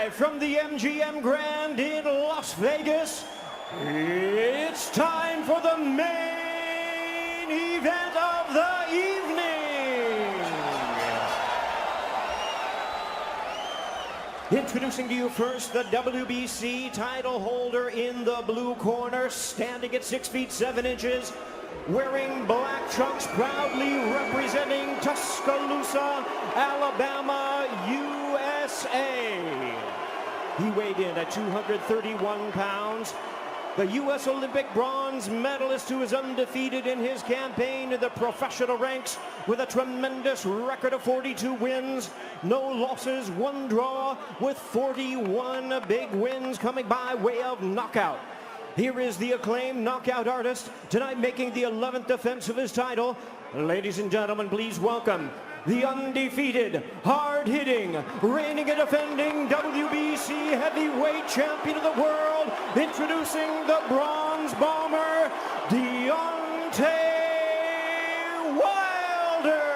live from the MGM Grand in Las Vegas, it's time for the main event of the evening. Introducing to you first the WBC title holder in the blue corner, standing at 6 feet 7 inches, wearing black trunks, proudly representing Tuscaloosa, Alabama, USA. He weighed in at 231 pounds. The U.S. Olympic bronze medalist who is undefeated in his campaign in the professional ranks with a tremendous record of 42 wins, no losses, 1 draw, with 41 big wins coming by way of knockout. Here is the acclaimed knockout artist, tonight making the 11th defense of his title. Ladies and gentlemen, please welcome the undefeated, hard-hitting, reigning and defending WBC heavyweight champion of the world, introducing the bronze bomber, Deontay Wilder.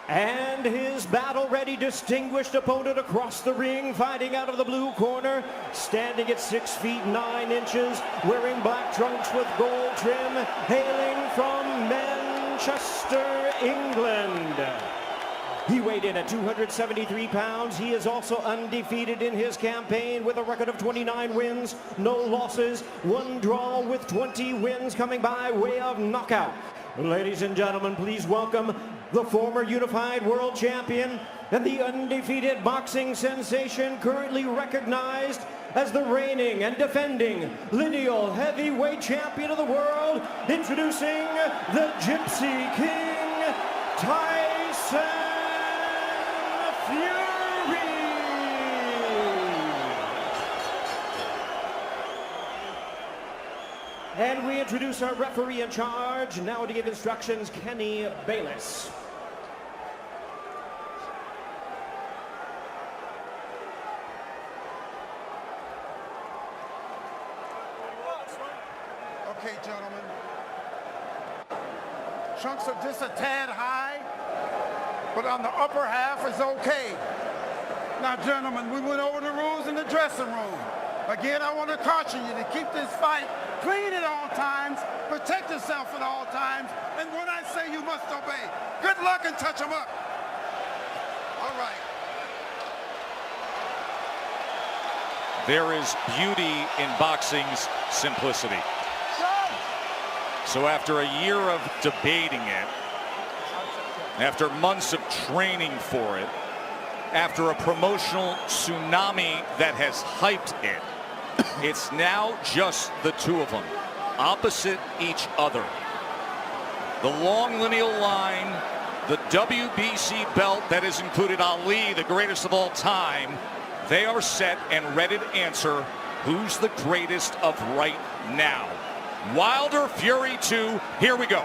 And his battle-ready, distinguished opponent across the ring, fighting out of the blue corner, standing at 6 feet 9 inches, wearing black trunks with gold trim, hailing from Manchester, England. He weighed in at 273 pounds. He is also undefeated in his campaign with a record of 29 wins, no losses, 1 draw, with 20 wins coming by way of knockout. Ladies and gentlemen, please welcome the former unified world champion and the undefeated boxing sensation, currently recognized as the reigning and defending lineal heavyweight champion of the world, introducing the Gypsy King, Tyson Fury. And we introduce our referee in charge, now to give instructions, Kenny Bayless. Okay, gentlemen. Trunks are just a tad high, but on the upper half is okay. Now, gentlemen, we went over the rules in the dressing room. Again, I want to caution you to keep this fight clean at all times, protect yourself at all times, and when I say you must obey, good luck and touch them up. All right. There is beauty in boxing's simplicity. So after a year of debating it, after months of training for it, after a promotional tsunami that has hyped it, it's now just the two of them, opposite each other. The long lineal line, the WBC belt that has included Ali, the greatest of all time, they are set and ready to answer who's the greatest of right now. Wilder, Fury 2, here we go.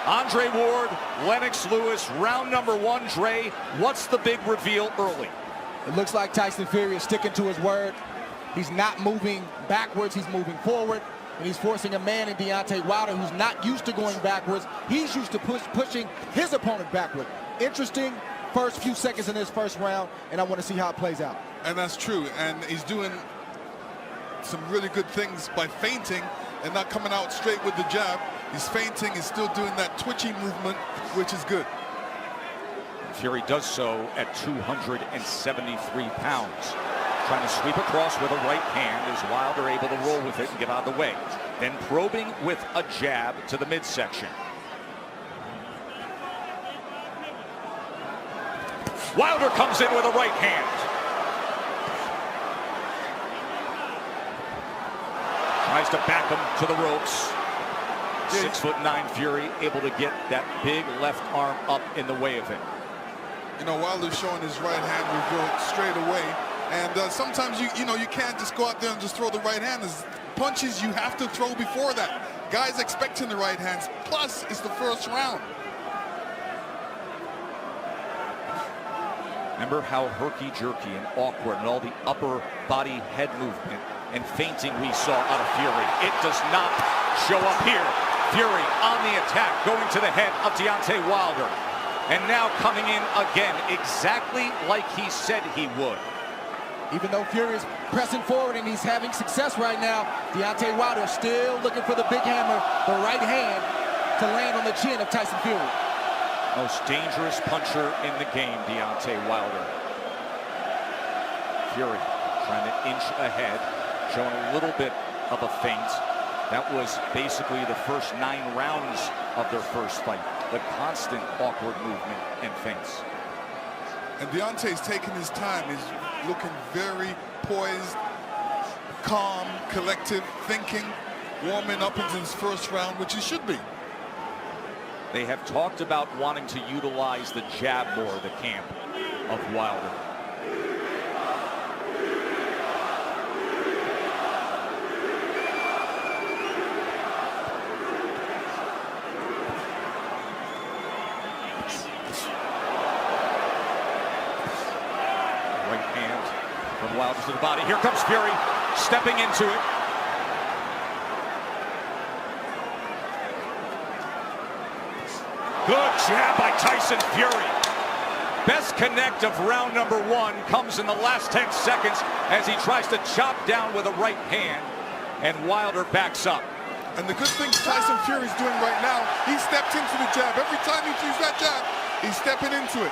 Andre Ward, Lennox Lewis, round number 1. Dre, what's the big reveal early? It looks like Tyson Fury is sticking to his word. He's not moving backwards, he's moving forward. And he's forcing a man in Deontay Wilder who's not used to going backwards. He's used to pushing his opponent backward. Interesting first few seconds in this first round, and I want to see how it plays out. And that's true, and he's doing some really good things by feinting and not coming out straight with the jab. He's feinting, he's still doing that twitchy movement, which is good. Fury does so at 273 pounds. Trying to sweep across with a right hand. Is Wilder able to roll with it and get out of the way? Then probing with a jab to the midsection. Wilder comes in with a right hand. Tries to back him to the ropes. 6'9" Fury able to get that big left arm up in the way of it. You know, Wilder's showing his right hand will go straight away. And sometimes you can't just go out there and just throw the right hand. There's punches you have to throw before that. Guys expecting the right hands. Plus, it's the first round. Remember how herky-jerky and awkward and all the upper body head movement and feinting we saw out of Fury. It does not show up here. Fury on the attack, going to the head of Deontay Wilder. And now coming in again, exactly like he said he would. Even though Fury is pressing forward and he's having success right now, Deontay Wilder still looking for the big hammer, the right hand, to land on the chin of Tyson Fury. Most dangerous puncher in the game, Deontay Wilder. Fury trying to inch ahead, showing a little bit of a feint. That was basically the first 9 rounds of their first fight. The constant awkward movement and feints. And Deontay's taking his time. He's looking very poised, calm, collective, thinking, warming up into his first round, which he should be. They have talked about wanting to utilize the jab more, the camp of Wilder. From Wilder to the body. Here comes Fury, stepping into it. Good jab by Tyson Fury. Best connect of round number 1 comes in the last 10 seconds as he tries to chop down with a right hand, and Wilder backs up. And the good thing Tyson Fury's doing right now, he stepped into the jab. Every time he sees that jab, he's stepping into it.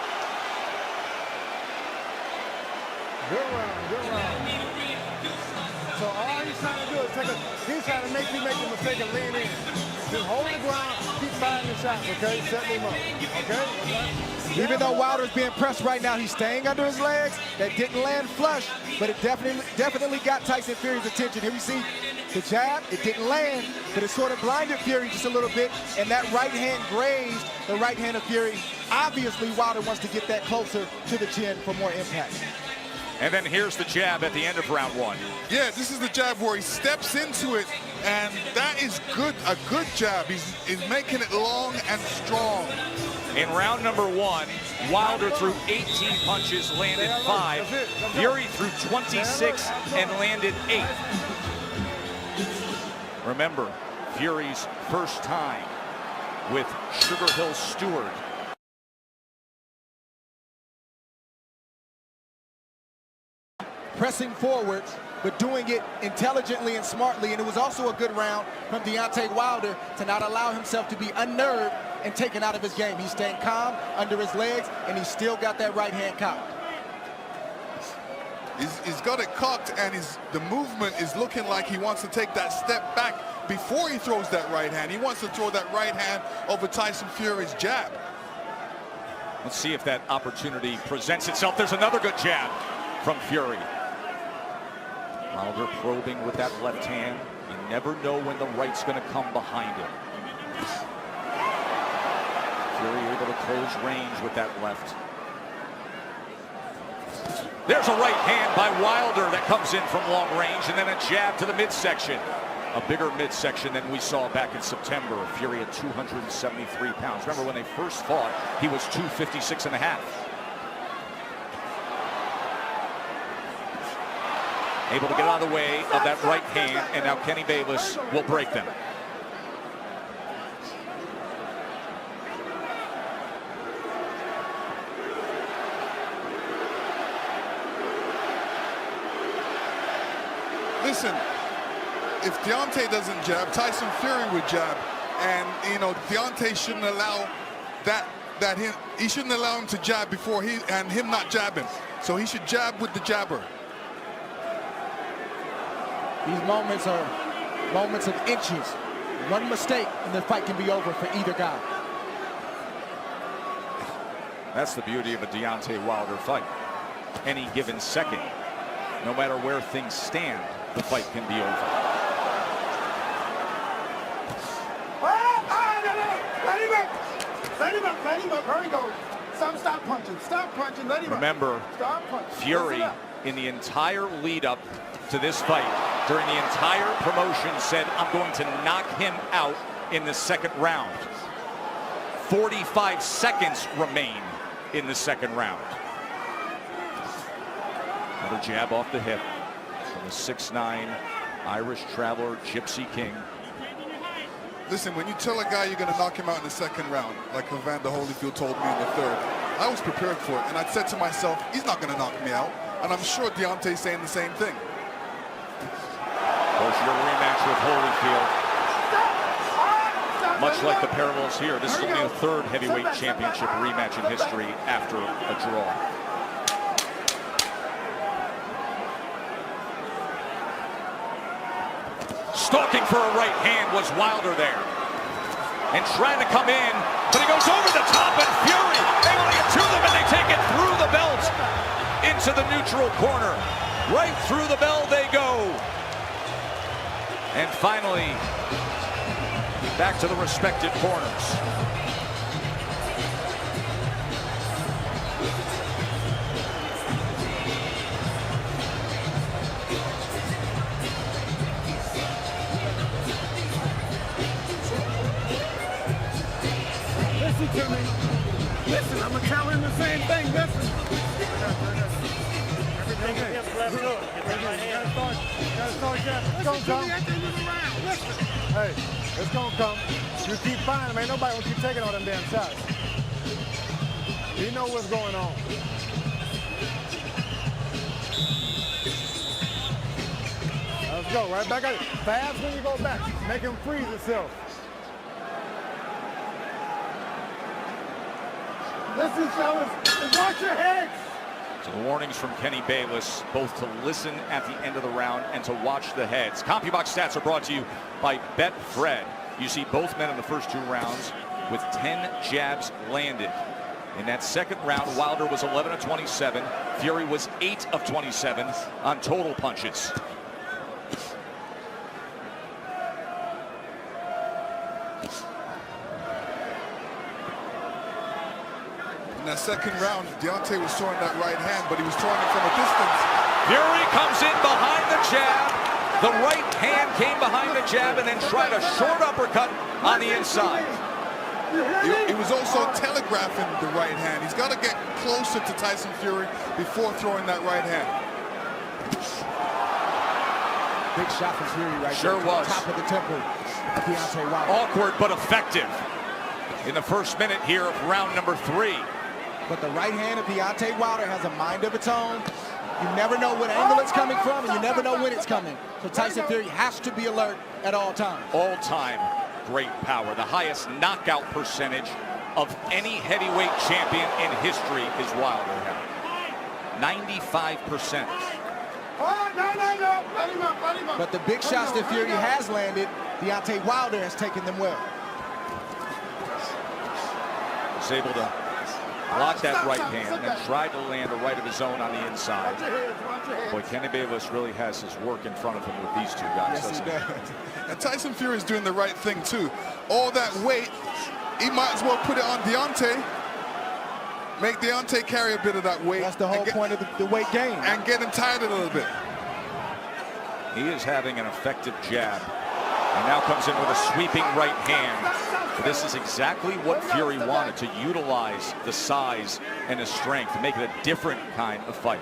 Good round, good round. So all he's trying to do is he's trying to make you make the mistake of lean in. Just hold the ground, keep firing the shots, okay? Set him up, okay? Even though Wilder's being pressed right now, he's staying under his legs. That didn't land flush, but it definitely got Tyson Fury's attention. Here we see the jab, it didn't land, but it sort of blinded Fury just a little bit, and that right hand grazed the right hand of Fury. Obviously, Wilder wants to get that closer to the chin for more impact. And then here's the jab at the end of round 1. Yeah, this is the jab where he steps into it, and that is good, a good jab. He's making it long and strong. In round number 1, Wilder threw 18 punches, landed 5. Fury threw 26 and landed 8. Remember, Fury's first time with Sugar Hill Stewart. Pressing forward, but doing it intelligently and smartly. And it was also a good round from Deontay Wilder to not allow himself to be unnerved and taken out of his game. He's staying calm under his legs, and he's still got that right hand cocked. He's got it cocked, and the movement is looking like he wants to take that step back before he throws that right hand. He wants to throw that right hand over Tyson Fury's jab. Let's see if that opportunity presents itself. There's another good jab from Fury. Wilder probing with that left hand. You never know when the right's going to come behind it. Fury able to close range with that left. There's a right hand by Wilder that comes in from long range, and then a jab to the midsection. A bigger midsection than we saw back in September. Fury at 273 pounds. Remember when they first fought, he was 256 and a half. Able to get out of the way of that right hand, and now Kenny Bayless will break them. Listen, if Deontay doesn't jab, Tyson Fury would jab, and Deontay shouldn't allow he shouldn't allow him to jab before him not jabbing. So he should jab with the jabber. These moments are moments of inches. One mistake and the fight can be over for either guy. That's the beauty of a Deontay Wilder fight. Any given second, no matter where things stand, the fight can be over. Let him up. Hurry, go. Stop punching. Stop punching. Let him Remember, up. Stop punching. Fury, in the entire lead up to this fight, during the entire promotion, said, I'm going to knock him out in the second round. 45 seconds remain in the second round. Another jab off the hip from the 6'9" Irish Traveler Gypsy King. Listen, when you tell a guy you're going to knock him out in the second round, like Evander Holyfield told me in the third, I was prepared for it. And I said to myself, he's not going to knock me out. And I'm sure Deontay's saying the same thing. Goes to a rematch with Holyfield. Much like the parallels here, this is only the third heavyweight championship rematch in history after a draw. Stalking for a right hand was Wilder there. And trying to come in, but he goes over the top, and Fury, they want to get to them, and they take it through the belt into the neutral corner. Right through the bell they go. And finally, back to the respective corners. Listen to me. Listen, I'm going to tell him the same thing. Listen. Everything is left hook. Get that right hand. You got to start that. It's going to come. Listen. Hey, it's going to come. You keep finding them. Ain't nobody going to keep taking all them damn shots. You know what's going on. Let's go. Right back at it. Fast when you go back. Make him freeze himself. Listen, fellas, watch your heads. So the warnings from Kenny Bayless, both to listen at the end of the round and to watch the heads. CompuBox stats are brought to you by Betfred. You see both men in the first 2 rounds with 10 jabs landed. In that second round, Wilder was 11 of 27. Fury was 8 of 27 on total punches. In that second round, Deontay was throwing that right hand, but he was throwing it from a distance. Fury comes in behind the jab. The right hand came behind the jab and then tried a short uppercut on the inside. He was also telegraphing the right hand. He's got to get closer to Tyson Fury before throwing that right hand. Big shot from Fury right Sure there. was. Top of the temple of Deontay Wilder. Awkward but effective in the first minute here of round number 3. But the right hand of Deontay Wilder has a mind of its own. You never know what angle it's coming from, and you never know when it's coming. So Tyson Fury has to be alert at all times. All-time great power. The highest knockout percentage of any heavyweight champion in history is Wilder. 95%. Oh, no. Let him up. But the big shots that Fury has landed, Deontay Wilder has taken them well. Was able to block that right hand and tried to land a right of his own on the inside. Boy, Kenny Bayless really has his work in front of him with these 2 guys. Yes, he does. And Tyson Fury is doing the right thing, too. All that weight, he might as well put it on Deontay. Make Deontay carry a bit of that weight. That's the whole point of the weight game. And get him tired a little bit. He is having an effective jab. And now comes in with a sweeping right hand. This is exactly what Fury wanted, to utilize the size and the strength to make it a different kind of fight.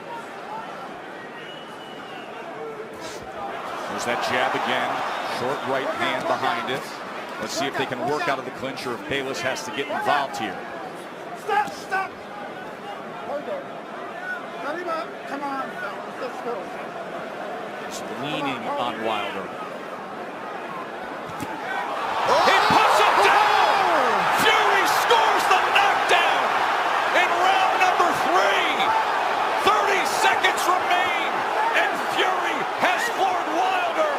There's that jab again. Short right hand behind it. Let's see if they can work out of the clinch or if Bayless has to get involved here. Stop. Hold on. Let him up. Come on, fellas. Let's go. Just leaning on Wilder. He puts him down! Fury scores the knockdown in round number 3. 30 seconds remain, and Fury has floored Wilder.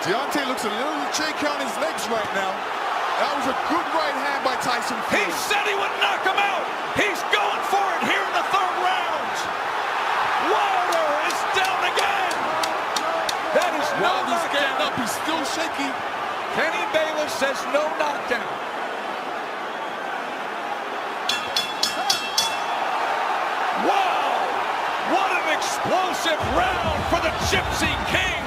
Deontay looks a little shaky on his legs right now. That was a good right hand by Tyson Fury. He said he would knock him out. He's going for it here in the 3rd round. Wilder is down again. That is no Wilder's getting knockdown. up. He's still shaky. Kenny Bayless says no knockdown. Wow! What an explosive round for the Gypsy King.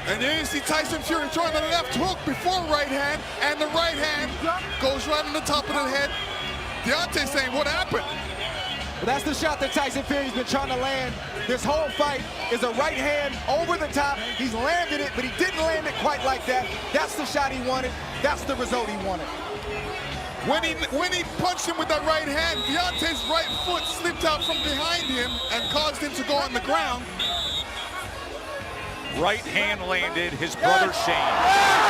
And then you see Tyson Fury throwing the left hook before right hand, and the right hand goes right on the top of the head. Deontay saying, what happened? Well, that's the shot that Tyson Fury's been trying to land. This whole fight is a right hand over the top. He's landed it, but he didn't land it quite like that. That's the shot he wanted. That's the result he wanted. When he punched him with that right hand, Deontay's right foot slipped out from behind him and caused him to go on the ground. Right hand landed, his brother Shane,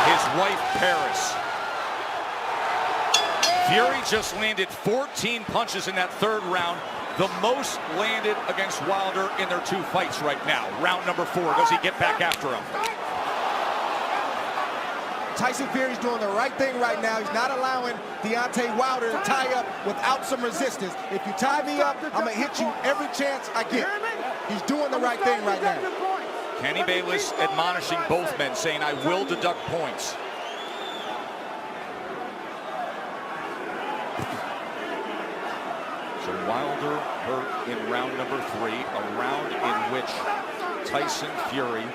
his wife Paris. Fury just landed 14 punches in that third round, the most landed against Wilder in their 2 fights right now. Round number 4, does he get back after him? Tyson Fury's doing the right thing right now. He's not allowing Deontay Wilder to tie up without some resistance. If you tie me up, I'm going to hit you every chance I get. He's doing the right thing right now. Kenny Bayless admonishing both men, saying, I will deduct points. So Wilder hurt in round number 3, a round in which Tyson Fury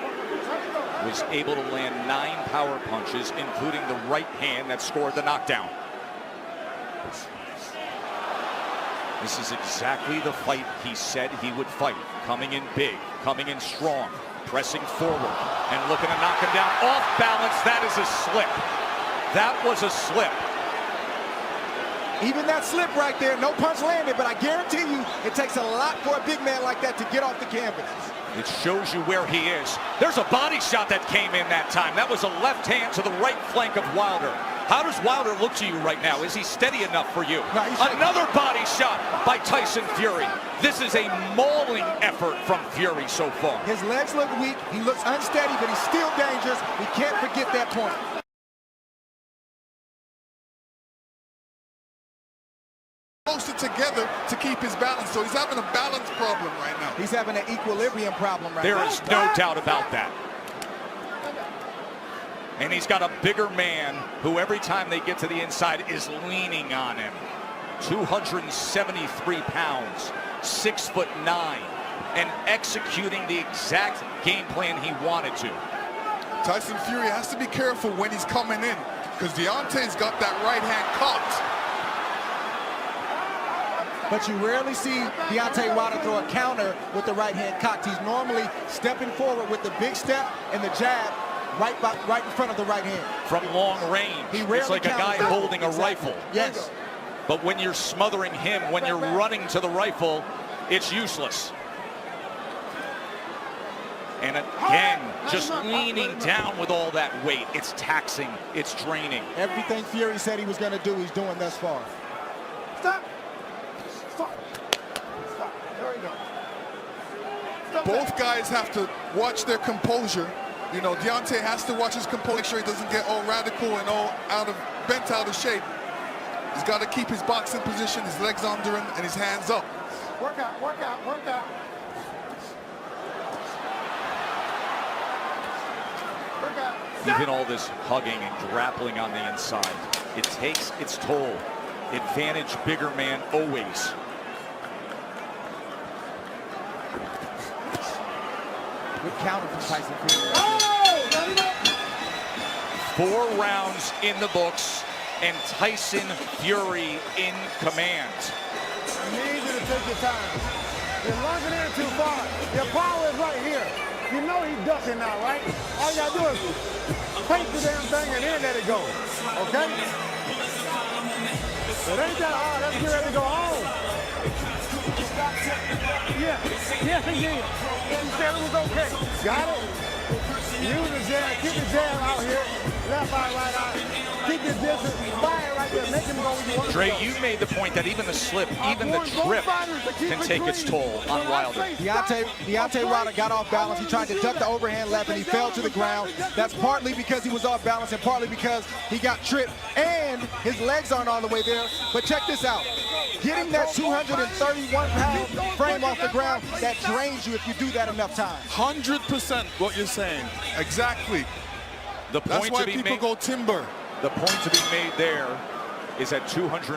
was able to land 9 power punches, including the right hand that scored the knockdown. This is exactly the fight he said he would fight. Coming in big, coming in strong, pressing forward, and looking to knock him down off balance. That is a slip. That was a slip. Even that slip right there, no punch landed, but I guarantee you it takes a lot for a big man like that to get off the canvas. It shows you where he is. There's a body shot that came in that time. That was a left hand to the right flank of Wilder. How does Wilder look to you right now? Is he steady enough for you? No, another body shot by Tyson Fury. This is a mauling effort from Fury so far. His legs look weak. He looks unsteady, but he's still dangerous. We can't forget that point. It together to keep his balance, so he's having a balance problem right now. He's having an equilibrium problem right now. There is no doubt about that. And he's got a bigger man who every time they get to the inside is leaning on him. 273 pounds, 6'9", and executing the exact game plan he wanted to. Tyson Fury has to be careful when he's coming in, because Deontay's got that right hand cocked. But you rarely see Deontay Wilder throw a counter with the right hand cocked. He's normally stepping forward with the big step and the jab right in front of the right hand. From long range, it's like a guy holding a rifle. Yes. But when you're smothering him, when you're running to the rifle, it's useless. And again, just leaning down with all that weight. It's taxing, it's draining. Everything Fury said he was going to do, he's doing thus far. Stop. Stop. Stop. There we go. Stop. Both guys have to watch their composure. You know, Deontay has to watch his composure, make sure he doesn't get all radical and all bent out of shape. He's got to keep his boxing position, his legs under him, and his hands up. Work out, work out, work out. Work out. Even all this hugging and grappling on the inside, it takes its toll. Advantage bigger man always. Good counter from Tyson Fury. 4 rounds in the books, and Tyson Fury in command. I need you to take your time. You're lunging in too far. Your power is right here. You know he's ducking now, right? All you gotta do is take the damn thing and then let it go. Okay? It ain't that hard. Let's get ready to go home. Yeah, indeed. He said it was okay. Got it? Use the jab. Keep the jab out here. Left eye, right eye. Keep your distance. Fire right there. Make him go where you want to Dre, go. you made the point that even the slip, even the trip can take its toll on Wilder. Deontay Wilder got off balance. He tried to duck the overhand left and he fell to the ground. That's partly because he was off balance and partly because he got tripped and his legs aren't all the way there. But check this out. Getting that 231-pound frame off the ground, that drains you if you do that enough times. 100% what you're saying. Exactly. The That's point why to be people made, go timber. the point to be made there is at 231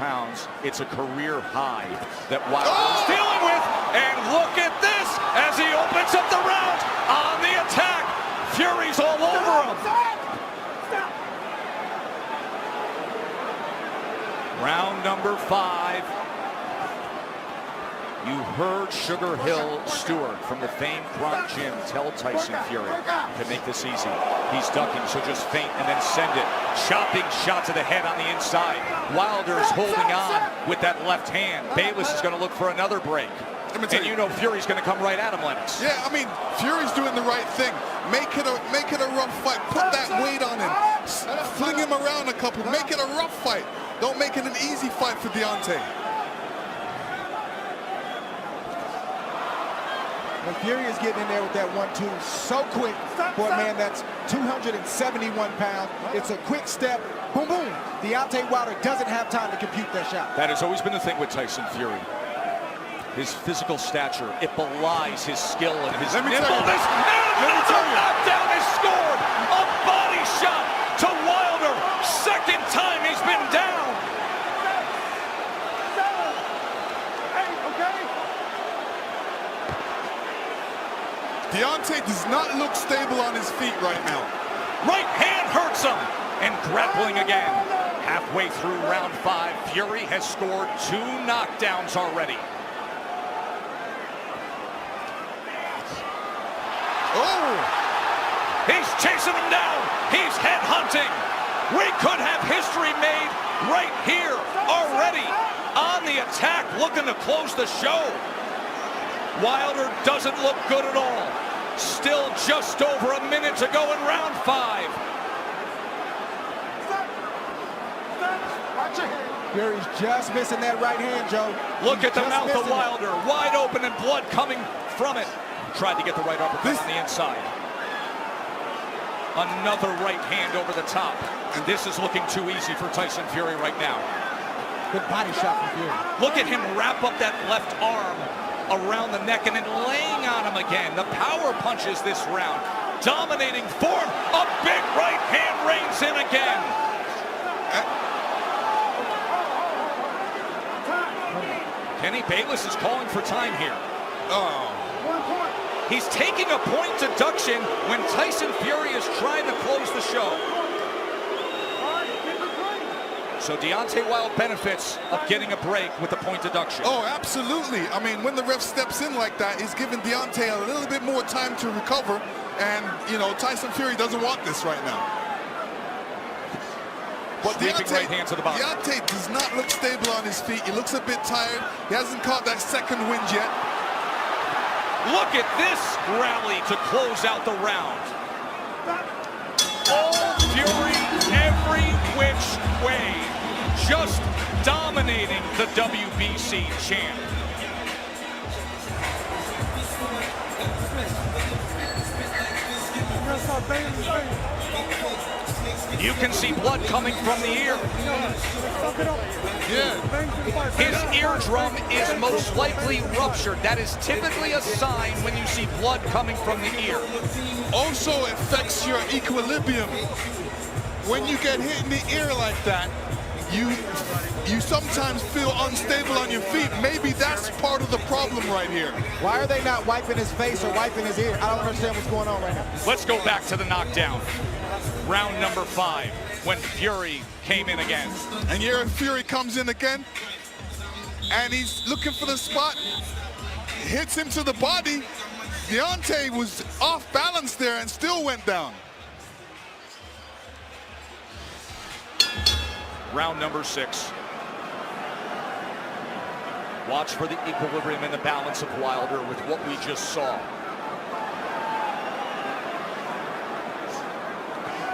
pounds, it's a career high that Wilder is dealing with. And look at this as he opens up the round on the attack. Fury's all over him. Round number 5. You heard Sugar Hill Stewart from the famed Gronk Gym tell Tyson Fury to make this easy. He's ducking, so just feint and then send it. Chopping shot to the head on the inside. Wilder's holding on with that left hand. Bayless is going to look for another break. And you know Fury's going to come right at him, Lennox. Yeah, I mean, Fury's doing the right thing. Make it a rough fight. Put that weight on him. Fling him around a couple. Make it a rough fight. Don't make it an easy fight for Deontay. When Fury is getting in there with that 1-2 so quick for a man that's 271 pounds. It's a quick step. Boom, boom. Deontay Wilder doesn't have time to compute that shot. That has always been the thing with Tyson Fury. His physical stature, it belies his skill and his nimbleness. Another knockdown is scored. A body shot to Wilder. Second time he's been down. Deontay does not look stable on his feet right now. Right hand hurts him. And grappling again. Halfway through round 5, Fury has scored 2 knockdowns already. Oh! He's chasing him down. He's head hunting. We could have history made right here already. On the attack, looking to close the show. Wilder doesn't look good at all. Still just over a minute to go in round 5. Fury's just missing that right hand, Joe. Look at the mouth of Wilder. Wide open and blood coming from it. Tried to get the right uppercut on the inside. Another right hand over the top. And this is looking too easy for Tyson Fury right now. Good body shot from Fury. Look at him wrap up that left arm around the neck and then laying on him again. The power punches this round. Dominating form. A big right hand reins in again. Kenny Bayless is calling for time here. Oh. He's taking a point deduction when Tyson Fury is trying to close the show. So Deontay Wilder benefits of getting a break with the point deduction. Oh, absolutely. I mean, when the ref steps in like that, he's giving Deontay a little bit more time to recover. And, you know, Tyson Fury doesn't want this right now. But Sweeping right hand to the body. Deontay does not look stable on his feet. He looks a bit tired. He hasn't caught that second wind yet. Look at this rally to close out the round. All Fury every which way. Just dominating the WBC champ. You can see blood coming from the ear. Yeah. His eardrum is most likely ruptured. That is typically a sign when you see blood coming from the ear. Also affects your equilibrium. When you get hit in the ear like that, you sometimes feel unstable on your feet. Maybe that's part of the problem right here. Why are they not wiping his face or wiping his ear? I don't understand what's going on right now. Let's go back to the knockdown. Round number 5, when Fury came in again. And here Fury comes in again, and he's looking for the spot. Hits him to the body. Deontay was off balance there and still went down. Round number 6. Watch for the equilibrium and the balance of Wilder with what we just saw.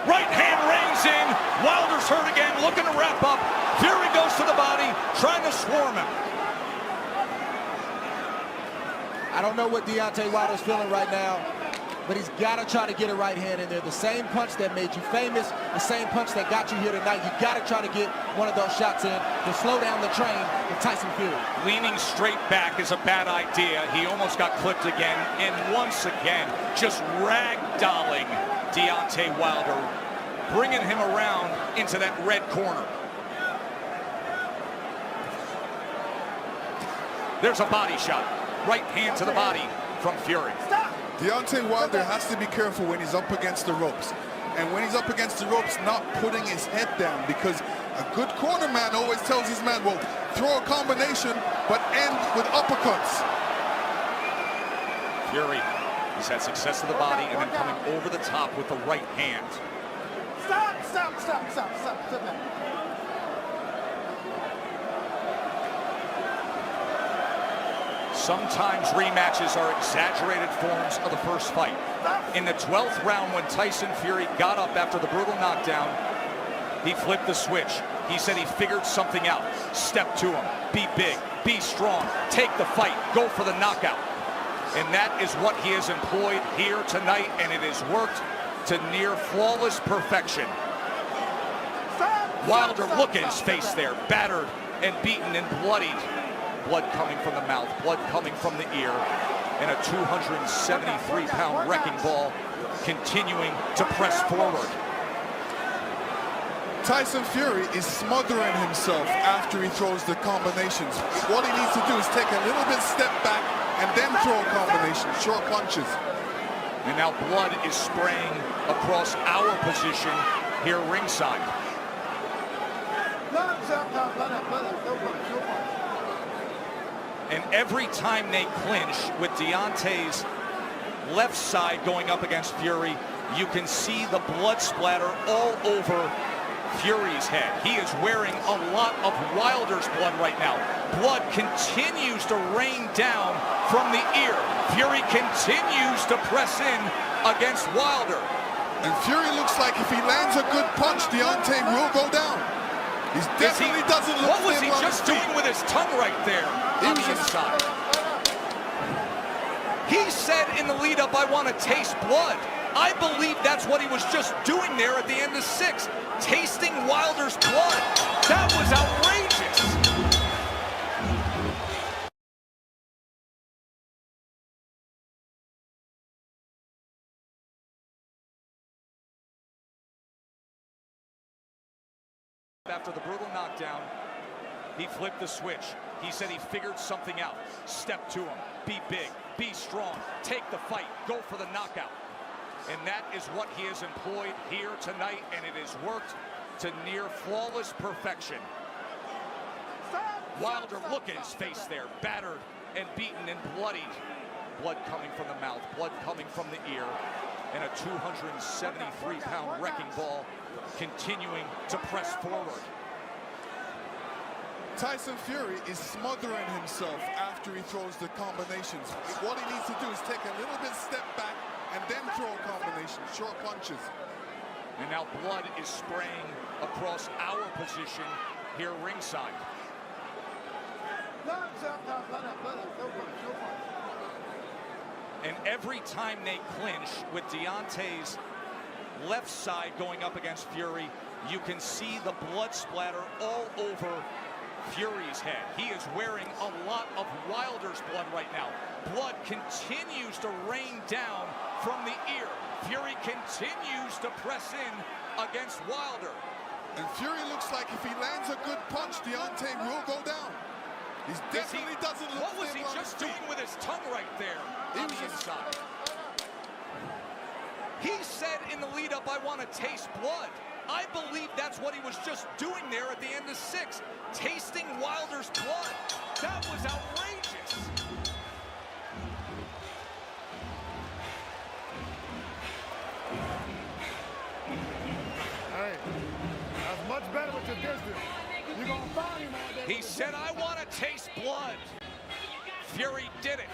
Right hand reins in. Wilder's hurt again, looking to wrap up. Fury goes to the body, trying to swarm him. I don't know what Deontay Wilder's feeling right now, but he's got to try to get a right hand in there. The same punch that made you famous, the same punch that got you here tonight. You got to try to get one of those shots in to slow down the train with Tyson Fury. Leaning straight back is a bad idea. He almost got clipped again, and once again, just ragdolling Deontay Wilder, bringing him around into that red corner. There's a body shot. Right hand to the body. from Fury. Deontay Wilder has to be careful when he's up against the ropes. And when he's up against the ropes, not putting his head down, because a good corner man always tells his man, well, throw a combination, but end with uppercuts. Fury, he's had success to the body and then coming over the top with the right hand. Stop. Sometimes rematches are exaggerated forms of the first fight. In the 12th round, when Tyson Fury got up after the brutal knockdown, he flipped the switch. He said he figured something out. Step to him. Be big. Be strong. Take the fight. Go for the knockout. And that is what he has employed here tonight, and it has worked to near flawless perfection. Wilder, look at his face there, battered and beaten and bloodied. Blood coming from the mouth, blood coming from the ear, and a 273-pound wrecking ball continuing to press forward. Tyson Fury is smothering himself after he throws the combinations. What he needs to do is take a little bit step back and then throw a combination, short punches. And now blood is spraying across our position here ringside. And every time they clinch with Deontay's left side going up against Fury, you can see the blood splatter all over Fury's head. He is wearing a lot of Wilder's blood right now. Blood continues to rain down from the ear. Fury continues to press in against Wilder. And Fury looks like if he lands a good punch, Deontay will go down. He definitely doesn't look. What was he just doing with his tongue right there on the inside? He said in the lead up, I want to taste blood. I believe that's what he was just doing there at the end of 6, tasting Wilder's blood. That was outrageous. After the brutal knockdown, he flipped the switch. He said he figured something out. Step to him. Be big. Be strong. Take the fight. Go for the knockout. And that is what he has employed here tonight, and it has worked to near flawless perfection. Wilder, look at his face there, battered and beaten and bloodied. Blood coming from the mouth, blood coming from the ear, and a 273-pound wrecking ball continuing to press forward. Tyson Fury is smothering himself after he throws the combinations. What he needs to do is take a little bit step back and then throw a combination, short punches. And now blood is spraying across our position here ringside. And every time they clinch with Deontay's left side going up against Fury, you can see the blood splatter all over Fury's head. He is wearing a lot of Wilder's blood right now. Blood continues to rain down from the ear. Fury continues to press in against Wilder. And Fury looks like if he lands a good punch, Deontay will go down. He definitely doesn't look. What was he just doing with his tongue right there on the inside? He said in the lead up, I want to taste blood. I believe that's what he was just doing there at the end of 6, tasting Wilder's blood. That was outrageous. Hey, that's much better with your distance. You're going to find him all day. He said, I want to taste blood. Fury did it.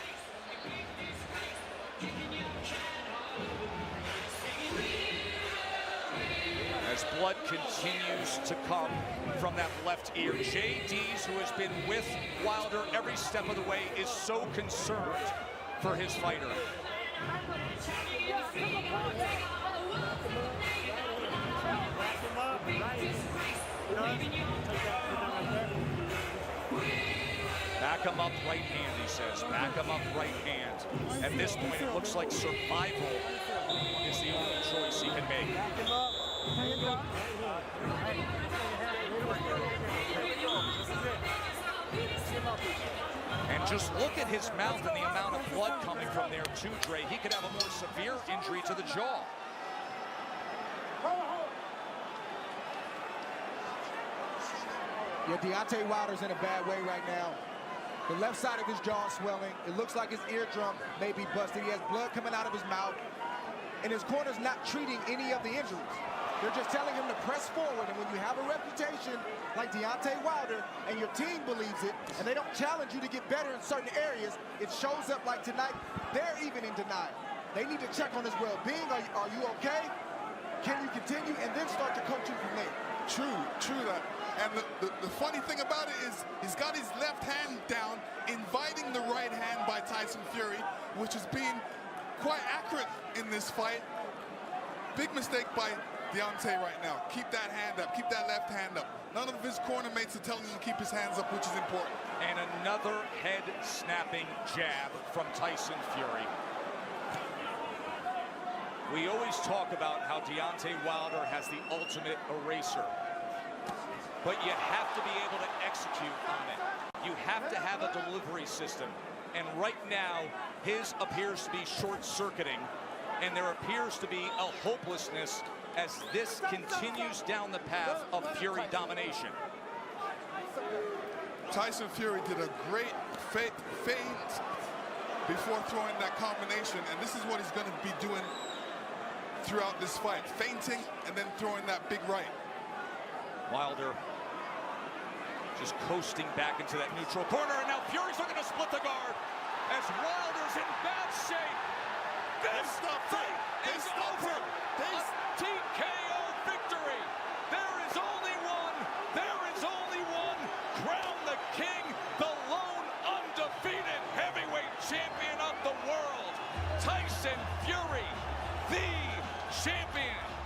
As blood continues to come from that left ear, JD's, who has been with Wilder every step of the way, is so concerned for his fighter. Back him up right hand, he says. Back him up right hand. At this point, it looks like survival is the only choice he can make. And just look at his mouth and the amount of blood coming from there too, Dre. He could have a more severe injury to the jaw. Yeah, Deontay Wilder's in a bad way right now. The left side of his jaw is swelling. It looks like his eardrum may be busted. He has blood coming out of his mouth. And his corner's not treating any of the injuries. They're just telling him to press forward. And when you have a reputation like Deontay Wilder and your team believes it, and they don't challenge you to get better in certain areas, it shows up like tonight. They're even in denial. They need to check on his well-being. Are you okay? Can you continue? And then start to coach you from there. True that. And the funny thing about it is he's got his left hand down, inviting the right hand by Tyson Fury, which is being quite accurate in this fight. Big mistake by Deontay right now. Keep that hand up. Keep that left hand up. None of his corner mates are telling him to keep his hands up, which is important. And another head-snapping jab from Tyson Fury. We always talk about how Deontay Wilder has the ultimate eraser. But you have to be able to execute on it. You have to have a delivery system. And right now, his appears to be short-circuiting. And there appears to be a hopelessness as this continues down the path of Fury domination. Tyson Fury did a great feint before throwing that combination. And this is what he's going to be doing throughout this fight. Feinting and then throwing that big right. Wilder just coasting back into that neutral corner, and now Fury's looking to split the guard as Wilder's in bad shape. This fight is over. A TKO victory. There is only one. There is only one. Crown the king, the lone undefeated heavyweight champion of the world. Tyson Fury, the champion.